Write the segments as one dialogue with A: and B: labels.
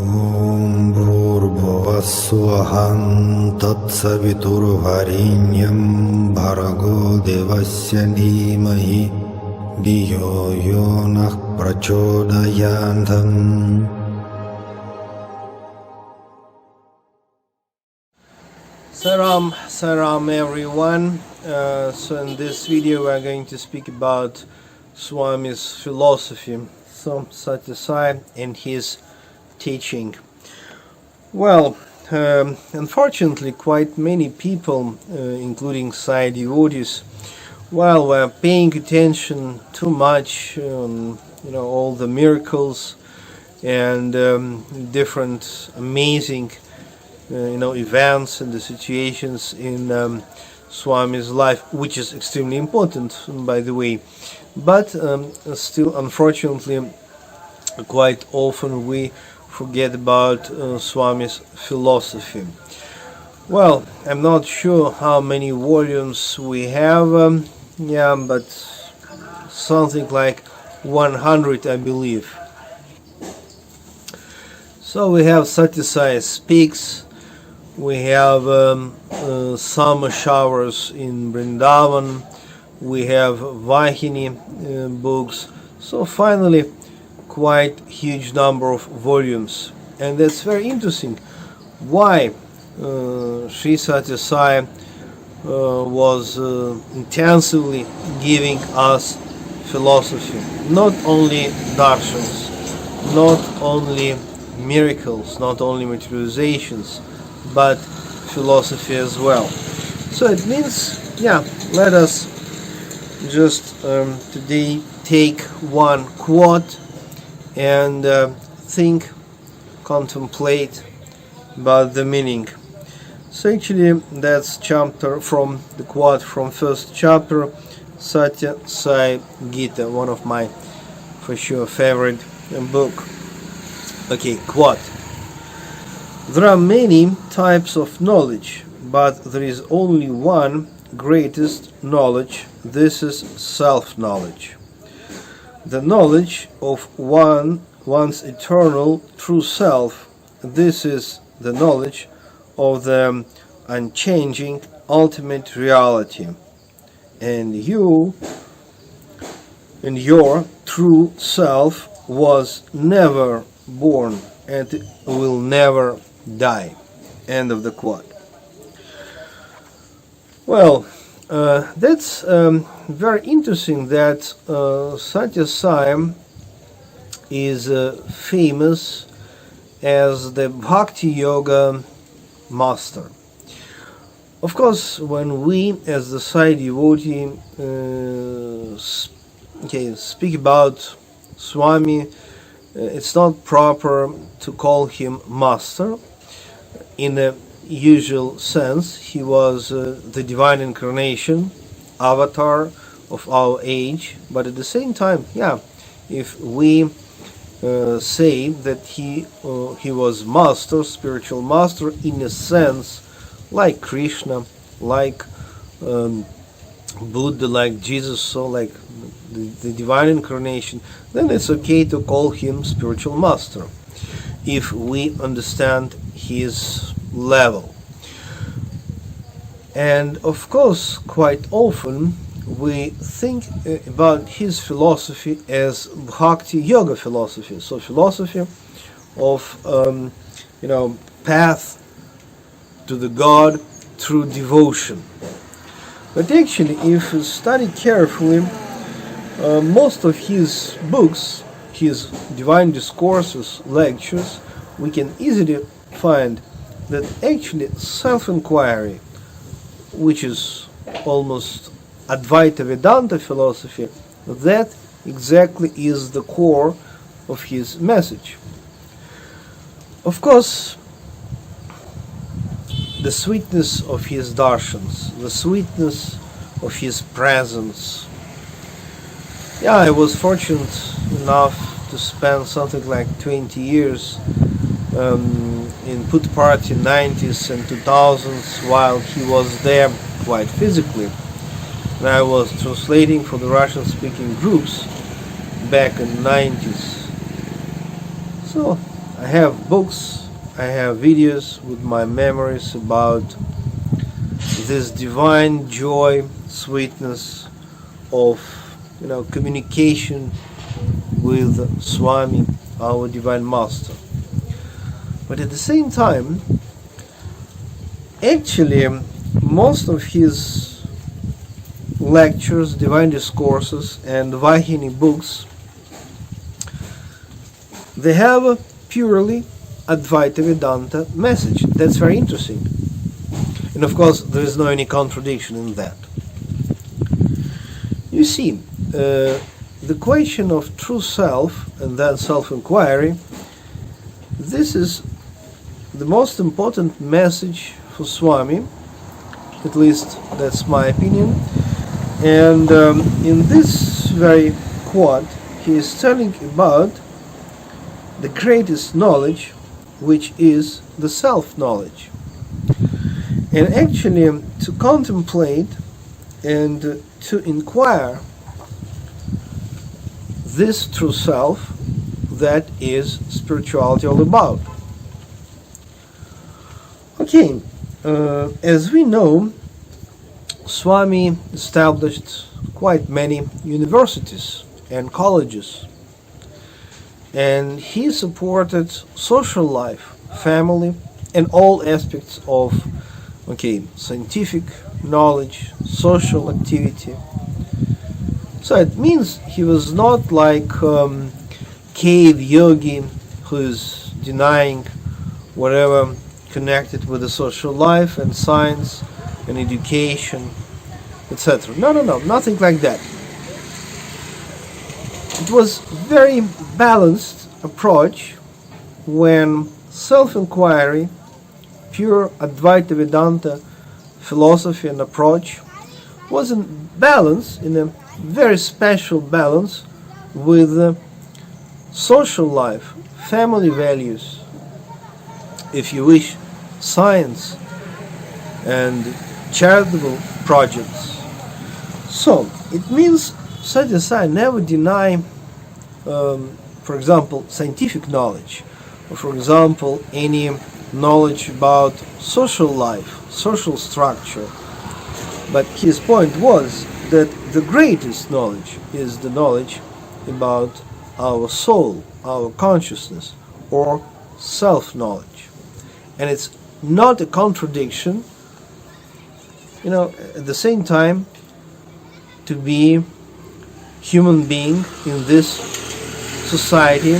A: Om Bhurбhuvassuham Tatsaviturvarenyam Bhargo Devasya Dhimahi Dhiyo Yonah Prachodayantam.
B: Saram everyone. So in this video we are going to speak about Swami's philosophy, Sathya Sai, and his teaching. Well, unfortunately, quite many people, including Sai devotees, while were paying attention too much on all the miracles and different amazing events and the situations in Swami's life, which is extremely important, by the way. But still, unfortunately, quite often we forget about Swami's philosophy. Well, I'm not sure how many volumes we have, but something like 100, I believe. So we have Sathya Sai Speaks, we have summer showers in Vrindavan, we have Vahini books, so finally quite huge number of volumes. And that's very interesting why Sri Sathya Sai was intensively giving us philosophy, not only darshans, not only miracles, not only materializations, but philosophy as well. So it means, let us just today take one quote and think, contemplate about the meaning. So actually that's chapter from the quote from first chapter, Sathya Sai Gita, one of my for sure favorite book. Okay, quote. There are many types of knowledge, but there is only one greatest knowledge. This is self-knowledge. The knowledge of one's eternal true self. This is the knowledge of the unchanging ultimate reality. And your true self was never born and will never die. End of the quote. Well, that's very interesting that Sathya Sai is famous as the Bhakti Yoga master. Of course, when we as the Sai devotee speak about Swami, it's not proper to call him master. In the usual sense, he was the divine incarnation, avatar of our age, but at the same time, if we say that he was master, spiritual master, in a sense, like Krishna, like Buddha, like Jesus, so like the divine incarnation, then it's okay to call him spiritual master, if we understand his level. And of course, quite often we think about his philosophy as Bhakti Yoga philosophy, so philosophy of path to the God through devotion. But actually, if you study carefully, most of his books, his divine discourses, lectures, we can easily find that actually self-inquiry, which is almost Advaita Vedanta philosophy, that exactly is the core of his message. Of course, the sweetness of his darshans, the sweetness of his presence. I was fortunate enough to spend something like 20 years in Puttaparthi 90s and 2000s while he was there quite physically. And I was translating for the Russian-speaking groups back in the 90s. So I have books, I have videos with my memories about this divine joy, sweetness of communication with Swami, our Divine Master. But at the same time, actually, most of his lectures, divine discourses, and Vahini books, they have a purely Advaita Vedanta message. That's very interesting. And of course, there is no any contradiction in that. You see, the question of true self and then self-inquiry, this is the most important message for Swami, at least that's my opinion. And in this very quote, he is telling about the greatest knowledge, which is the self-knowledge. And actually, to contemplate and to inquire this true self, that is spirituality all about. Okay, as we know, Swami established quite many universities and colleges, and he supported social life, family, and all aspects of scientific knowledge, social activity. So it means he was not like cave yogi who is denying whatever connected with the social life and science and education, etc. No, nothing like that. It was very balanced approach when self-inquiry, pure Advaita Vedanta philosophy and approach was in balance, in a very special balance with social life, family values, if you wish, science and charitable projects. So it means Sathya Sai never deny, for example, scientific knowledge, or for example, any knowledge about social life, social structure. But his point was that the greatest knowledge is the knowledge about our soul, our consciousness, or self-knowledge. And it's not a contradiction, at the same time, to be human being in this society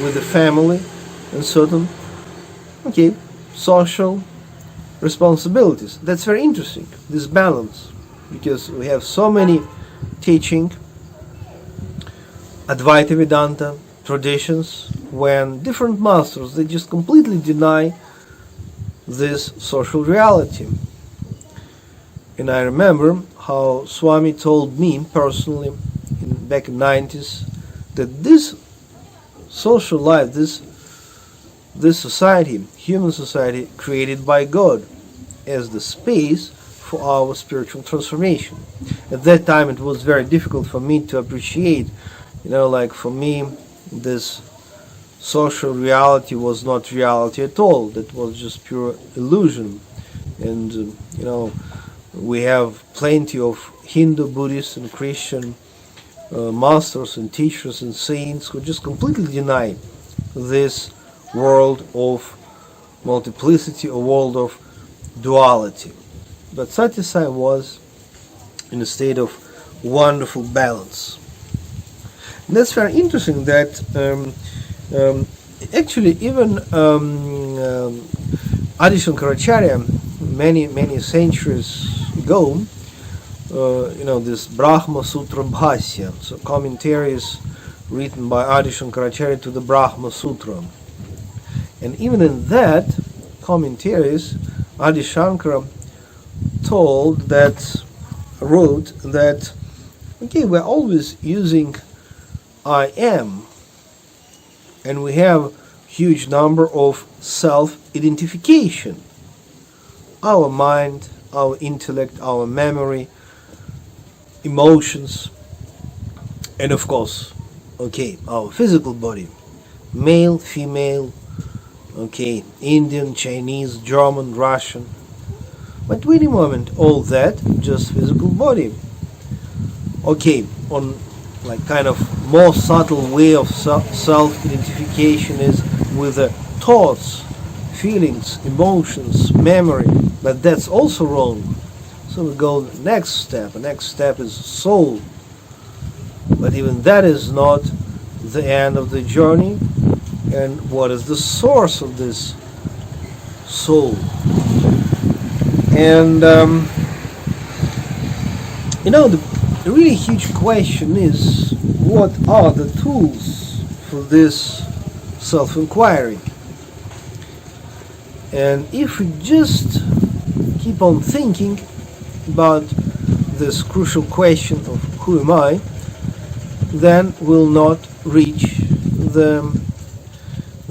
B: with a family and certain social responsibilities. That's very interesting, this balance, because we have so many teaching Advaita Vedanta traditions when different masters, they just completely deny this social reality. And I remember how Swami told me personally back in the 90s that this social life, this society, human society, created by God as the space for our spiritual transformation. At that time it was very difficult for me to appreciate, for me this social reality was not reality at all. That was just pure illusion. And we have plenty of Hindu, Buddhist and Christian masters and teachers and saints who just completely deny this world of multiplicity, a world of duality. But Sathya Sai was in a state of wonderful balance. And that's very interesting that actually even Adi Shankaracharya, many centuries ago, this Brahma Sutra Bhasya, so commentaries written by Adi Shankaracharya to the Brahma Sutra. And even in that commentaries, Adi Shankara wrote that, we're always using I am, and we have huge number of self-identification. Our mind, our intellect, our memory, emotions, and of course, our physical body, male, female, Okay, Indian, Chinese, German, Russian. But wait a moment, all that just physical body. Okay, on like kind of more subtle way of self-identification is with the thoughts, feelings, emotions, memory, but that's also wrong. So we go the next step. The next step is soul. But even that is not the end of the journey. And what is the source of this soul? And the really huge question is, what are the tools for this self-inquiry? And if we just keep on thinking about this crucial question of who am I, then we'll not reach the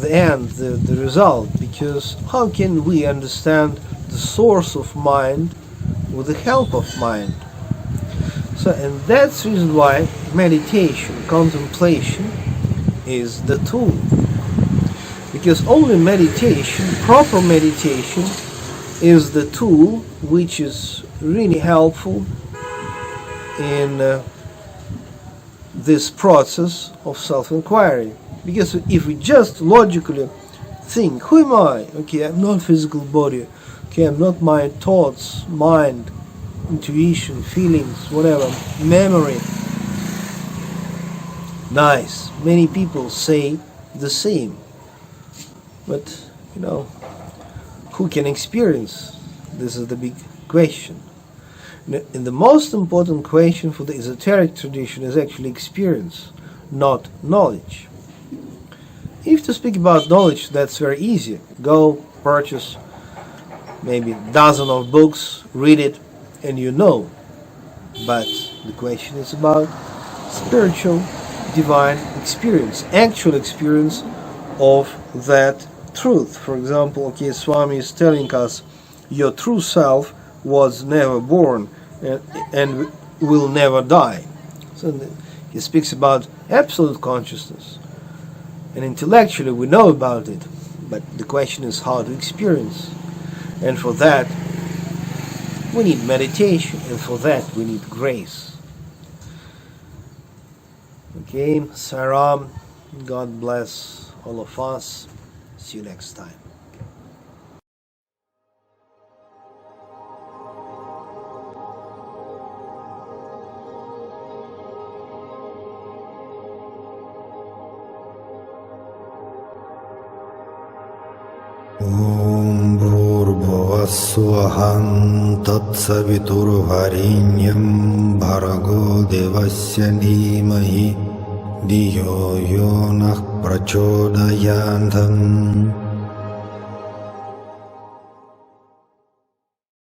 B: end, the result, because how can we understand the source of mind with the help of mind? So, and that's the reason why meditation, contemplation is the tool. Because only meditation, proper meditation, is the tool which is really helpful in this process of self-inquiry. Because if we just logically think, who am I? Okay, I'm not physical body. Okay, I'm not my thoughts, mind, intuition, feelings, whatever, memory. Nice. Many people say the same. But, who can experience? This is the big question. And the most important question for the esoteric tradition is actually experience, not knowledge. If to speak about knowledge, that's very easy. Go purchase maybe a dozen of books, read it, and you know. But the question is about spiritual, divine experience, actual experience of that truth. For example, okay, Swami is telling us, your true self was never born and will never die. So he speaks about absolute consciousness. And intellectually we know about it, but the question is how to experience. And for that we need meditation, and for that we need grace. Okay, Saram, God bless all of us. See you next time.
A: Om Bhurбhuvassuvam Tatsaviturvarenyam Bhargo Devasya Dhimahi Dhiyo Yo Nah Prachodayantam